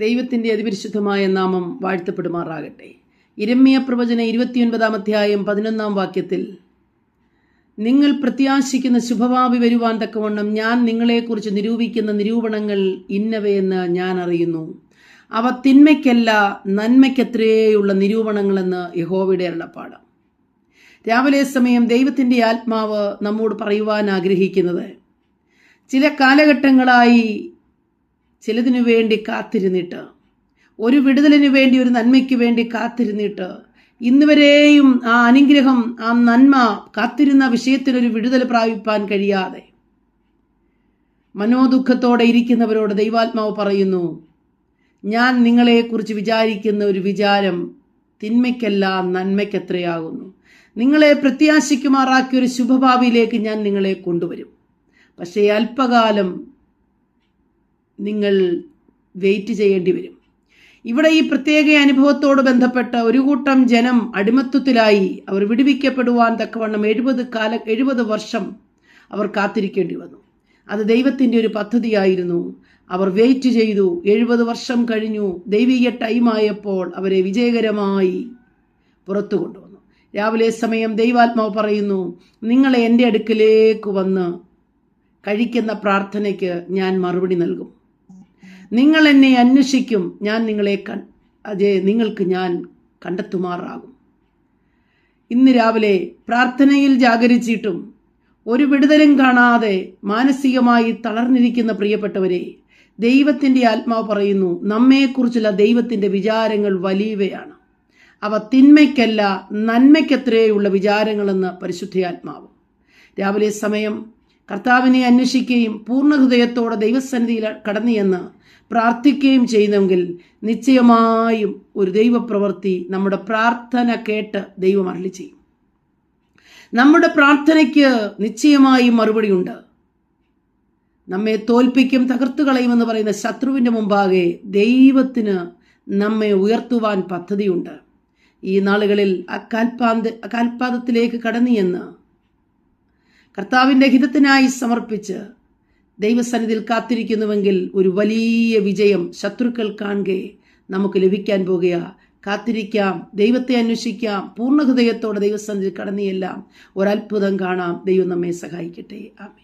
ദൈവത്തിൻ്റെ അതിപരിശുദ്ധമായ നാമം വാഴ്ത്തപ്പെടുമാറാകട്ടെ. യിരെമ്യാ പ്രവചനം 29 അധ്യായം 11 വാക്യത്തിൽ, നിങ്ങൾ പ്രത്യാശിക്കുന്ന ശുഭഭാവി വരുവാൻ തക്കവണ്ണം ഞാൻ നിങ്ങളെക്കുറിച്ച് നിരൂപിക്കുന്ന നിരൂപണങ്ങൾ ഇന്നവയെന്ന് ഞാൻ അറിയുന്നു. അവ തിന്മയ്ക്കല്ല നന്മയ്ക്കത്രേയുള്ള നിരൂപണങ്ങളെന്ന് യഹോവയുടെ അരുളപ്പാട്. രാവിലെ സമയം ദൈവത്തിൻ്റെ ആത്മാവ് നമ്മോട് പറയുവാൻ ആഗ്രഹിക്കുന്നത്, ചില കാലഘട്ടങ്ങളായി ചിലതിനു വേണ്ടി കാത്തിരുന്നിട്ട്, ഒരു വിടുതലിനു വേണ്ടി, ഒരു നന്മയ്ക്ക് വേണ്ടി കാത്തിരുന്നിട്ട്, ഇന്നുവരെയും ആ അനുഗ്രഹം, ആ നന്മ, കാത്തിരുന്ന വിഷയത്തിനൊരു വിടുതൽ പ്രാപിപ്പാൻ കഴിയാതെ മനോദുഃഖത്തോടെ ഇരിക്കുന്നവരോട് ദൈവാത്മാവ് പറയുന്നു, ഞാൻ നിങ്ങളെക്കുറിച്ച് വിചാരിക്കുന്ന ഒരു വിചാരം തിന്മയ്ക്കല്ല നന്മയ്ക്കത്രയാകുന്നു. നിങ്ങളെ പ്രത്യാശിക്കുമാറാക്കിയ ഒരു ശുഭഭാവിയിലേക്ക് ഞാൻ നിങ്ങളെ കൊണ്ടുവരും. പക്ഷേ അല്പകാലം നിങ്ങൾ വെയിറ്റ് ചെയ്യേണ്ടി വരും. ഇവിടെ ഈ പ്രത്യേക അനുഭവത്തോട് ബന്ധപ്പെട്ട ഒരു കൂട്ടം ജനം അടിമത്വത്തിലായി. അവർ വിടുവിക്കപ്പെടുവാൻ തക്കവണ്ണം 70 വർഷം അവർ കാത്തിരിക്കേണ്ടി വന്നു. അത് ദൈവത്തിൻ്റെ ഒരു പദ്ധതിയായിരുന്നു. അവർ വെയിറ്റ് ചെയ്തു. 70 വർഷം കഴിഞ്ഞു. ദൈവിക ടൈമായപ്പോൾ അവരെ വിജയകരമായി പുറത്തു കൊണ്ടുവന്നു. രാവിലെ സമയം ദൈവാത്മാവ് പറയുന്നു, നിങ്ങളെ എൻ്റെ അടുക്കിലേക്ക് വന്ന് കഴിക്കുന്ന പ്രാർത്ഥനയ്ക്ക് ഞാൻ മറുപടി നൽകും. നിങ്ങൾ എന്നെ അന്വേഷിക്കും, ഞാൻ നിങ്ങൾക്ക് ഞാൻ കണ്ടെത്തുമാറാകും. ഇന്ന് രാവിലെ പ്രാർത്ഥനയിൽ ജാഗരിച്ചിട്ടും ഒരു വിടുതലും കാണാതെ മാനസികമായി തളർന്നിരിക്കുന്ന പ്രിയപ്പെട്ടവരെ, ദൈവത്തിൻ്റെ ആത്മാവ് പറയുന്നു, നമ്മെക്കുറിച്ചുള്ള ദൈവത്തിൻ്റെ വിചാരങ്ങൾ വലിയവയാണ്. അവ തിന്മയ്ക്കല്ല നന്മയ്ക്കത്രയുള്ള വിചാരങ്ങളെന്ന് പരിശുദ്ധാത്മാവ്. രാവിലെ സമയം കർത്താവിനെ അന്വേഷിക്കുകയും പൂർണ്ണ ഹൃദയത്തോടെ ദൈവസന്നിധിയിൽ കടന്നുചെന്ന് പ്രാർത്ഥിക്കുകയും ചെയ്യുന്നെങ്കിൽ നിശ്ചയമായും ഒരു ദൈവപ്രവൃത്തി നമ്മുടെ പ്രാർത്ഥന കേട്ട് ദൈവം അരുളി ചെയ്യും. നമ്മുടെ പ്രാർത്ഥനയ്ക്ക് നിശ്ചയമായും മറുപടിയുണ്ട്. നമ്മെ തോൽപ്പിക്കും, തകർത്തു കളയുമെന്ന് പറയുന്ന ശത്രുവിൻ്റെ മുമ്പാകെ ദൈവത്തിന് നമ്മെ ഉയർത്തുവാൻ പദ്ധതിയുണ്ട്. ഈ നാളുകളിൽ അകാൽപാദത്തിലേക്ക് കടന്നുചെന്ന് കർത്താവിൻ്റെ ഹിതത്തിനായി സമർപ്പിച്ച് ദൈവസന്നിധിയിൽ കാത്തിരിക്കുന്നുവെങ്കിൽ ഒരു വലിയ വിജയം ശത്രുക്കൾ കാണുകെ നമുക്ക് ലഭിക്കാൻ പോകുക. കാത്തിരിക്കാം, ദൈവത്തെ അന്വേഷിക്കാം, പൂർണ്ണ ഹൃദയത്തോടെ ദൈവസന്നിധിയിൽ കടന്നുചെല്ലാം, ഒരത്ഭുതം കാണാം. ദൈവം നമ്മെ സഹായിക്കട്ടെ. ആമേൻ.